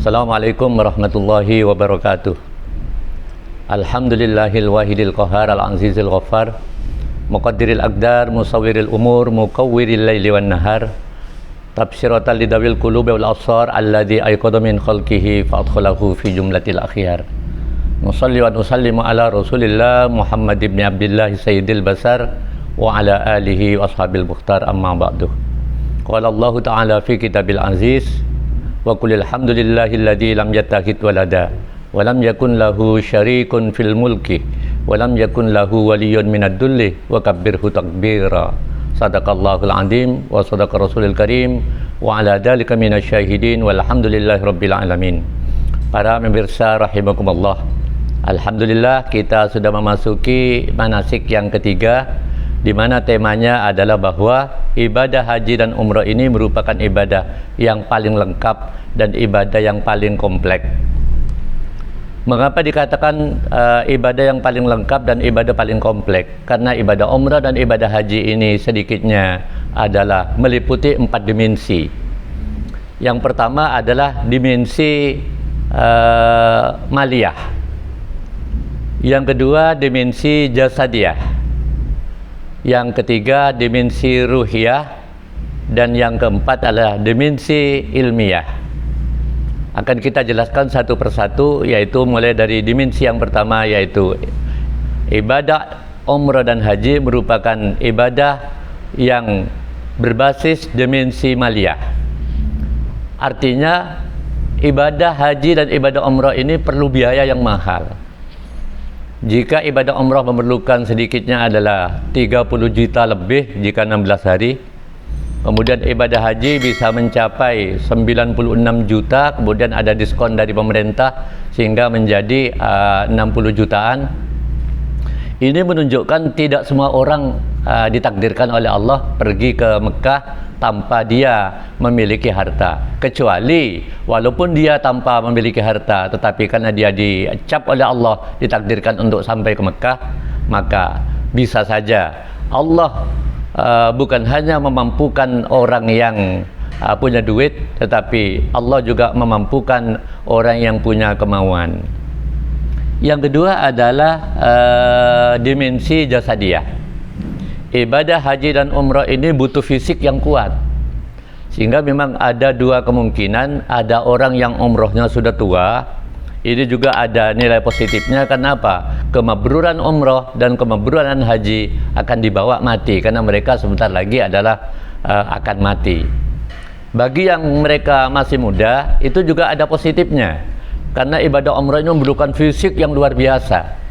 Assalamualaikum warahmatullahi wabarakatuh. Alhamdulillahil wahidil qahar al-azizil ghaffar, muqaddiril aqdar, musawwiril umur, mukawwiril laili wan nahar, tabsyiratan lidawil qulubi wal absar, alladzi ayqadha min khalqihi fa adkhalahu fi jumlatil akhyar. Nusalli wa nusallimu ala Rasulillah Muhammad ibn Abdullah sayyidil basar wa ala alihi wa ashabil mukhtar, amma ba'du. Qala Allah ta'ala fi kitabil aziz, wa qul alhamdulillahilladzi lam yattakhidh walada wa lam yakun lahu syarikun fil mulki wa lam yakun lahu waliyyun minad dhulli wa kabbirhu takbira. Sadaqallahul azim wa sadaqa rasulil karim wa ala dzalika minasyahidin walhamdulillahi rabbil alamin. Para pemirsa rahimakumullah, alhamdulillah kita sudah memasuki manasik yang ketiga, di mana temanya adalah bahwa ibadah haji dan umrah ini merupakan ibadah yang paling lengkap dan ibadah yang paling kompleks. Mengapa dikatakan ibadah yang paling lengkap dan ibadah paling kompleks? Karena ibadah umrah dan ibadah haji ini sedikitnya adalah meliputi 4 dimensi. Yang pertama adalah dimensi maliyah. Yang kedua dimensi jasadiyah. Yang ketiga dimensi ruhiyah, dan yang keempat adalah dimensi ilmiah. Akan kita jelaskan satu persatu, yaitu mulai dari dimensi yang pertama, yaitu ibadah umrah dan haji merupakan ibadah yang berbasis dimensi maliyah. Artinya ibadah haji dan ibadah umrah ini perlu biaya yang mahal. Jika ibadah umrah memerlukan sedikitnya adalah 30 juta lebih jika 16 hari. Kemudian ibadah haji bisa mencapai 96 juta, kemudian ada diskon dari pemerintah sehingga menjadi 60 jutaan. Ini menunjukkan tidak semua orang ditakdirkan oleh Allah pergi ke Mekah tanpa dia memiliki harta, kecuali walaupun dia tanpa memiliki harta, tetapi karena dia dicap oleh Allah, ditakdirkan untuk sampai ke Mekah, maka bisa saja Allah bukan hanya memampukan orang yang punya duit, tetapi Allah juga memampukan orang yang punya kemauan. Yang kedua adalah dimensi jasadiyah. Ibadah haji dan umrah ini butuh fisik yang kuat, sehingga memang ada dua kemungkinan. Ada orang yang umrohnya sudah tua, ini juga ada nilai positifnya. Kenapa? Kemabruran umrah dan kemabruran haji akan dibawa mati, karena mereka sebentar lagi adalah akan mati. Bagi yang mereka masih muda, itu juga ada positifnya, karena ibadah umrah ini memerlukan fisik yang luar biasa.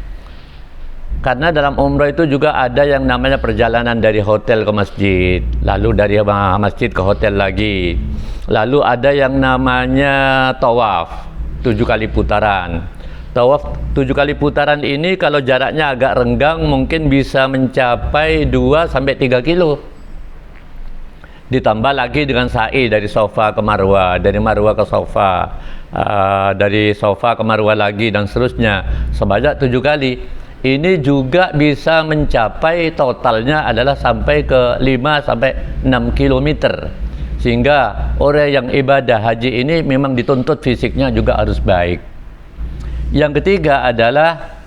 Karena dalam umrah itu juga ada yang namanya perjalanan dari hotel ke masjid, lalu dari masjid ke hotel lagi, lalu ada yang namanya tawaf 7 kali putaran. Tawaf 7 kali putaran ini kalau jaraknya agak renggang mungkin bisa mencapai 2-3 kilo. Ditambah lagi dengan sa'i dari Safa ke Marwah, dari Marwah ke Safa, dari Safa ke Marwah lagi, dan seterusnya sebanyak 7 kali. Ini juga bisa mencapai totalnya adalah sampai ke 5-6 kilometer. Sehingga orang yang ibadah haji ini memang dituntut fisiknya juga harus baik. Yang ketiga adalah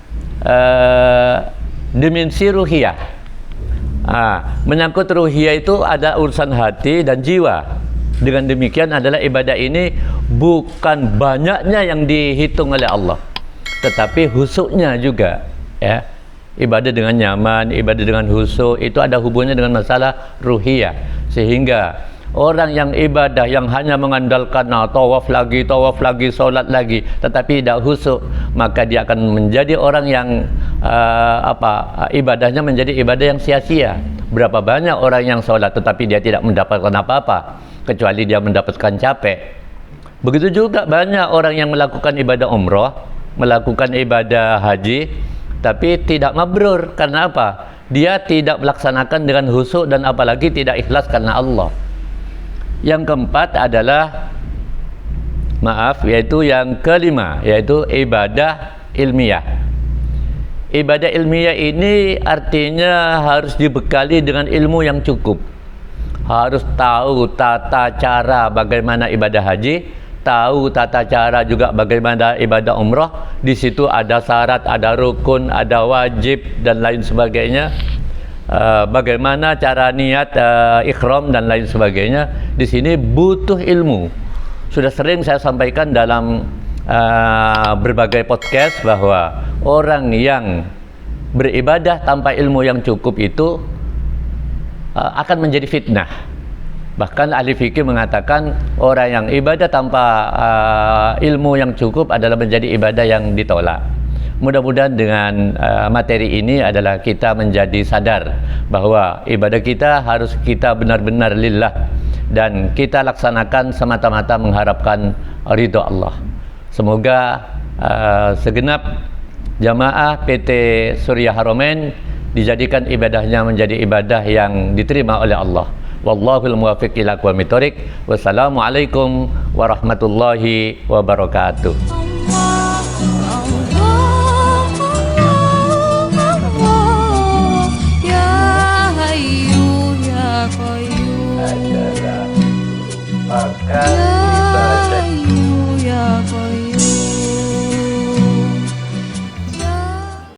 dimensi ruhiyah. Menyangkut ruhiyah itu ada urusan hati dan jiwa. Dengan demikian adalah ibadah ini bukan banyaknya yang dihitung oleh Allah, tetapi husuknya juga. Ya, ibadah dengan nyaman, ibadah dengan khusyuk itu ada hubungannya dengan masalah ruhiyah. Sehingga orang yang ibadah yang hanya mengandalkan tawaf lagi, salat lagi, tetapi tidak khusyuk, maka dia akan menjadi orang yang ibadahnya menjadi ibadah yang sia-sia. Berapa banyak orang yang salat tetapi dia tidak mendapatkan apa-apa, kecuali dia mendapatkan capek. Begitu juga banyak orang yang melakukan ibadah umrah, melakukan ibadah haji, tapi tidak mabrur. Karena apa? Dia tidak melaksanakan dengan khusyuk dan apalagi tidak ikhlas karena Allah. Yang keempat adalah yaitu yang kelima, yaitu ibadah ilmiah. Ibadah ilmiah ini artinya harus dibekali dengan ilmu yang cukup. Harus tahu tata cara bagaimana ibadah haji, tahu tata cara juga bagaimana ibadah umrah. Di situ ada syarat, ada rukun, ada wajib dan lain sebagainya. Bagaimana cara niat ikhram dan lain sebagainya. Di sini butuh ilmu. Sudah sering saya sampaikan dalam berbagai podcast bahwa orang yang beribadah tanpa ilmu yang cukup itu akan menjadi fitnah. Bahkan ahli fikih mengatakan orang yang ibadah tanpa ilmu yang cukup adalah menjadi ibadah yang ditolak. Mudah-mudahan dengan materi ini adalah kita menjadi sadar bahwa ibadah kita harus kita benar-benar lillah dan kita laksanakan semata-mata mengharapkan ridha Allah. Semoga segenap jamaah PT Surya Haramain dijadikan ibadahnya menjadi ibadah yang diterima oleh Allah. Wallahul muwaffiq ila aqwamit thoriq. Wassalamualaikum warahmatullahi wabarakatuh. Ya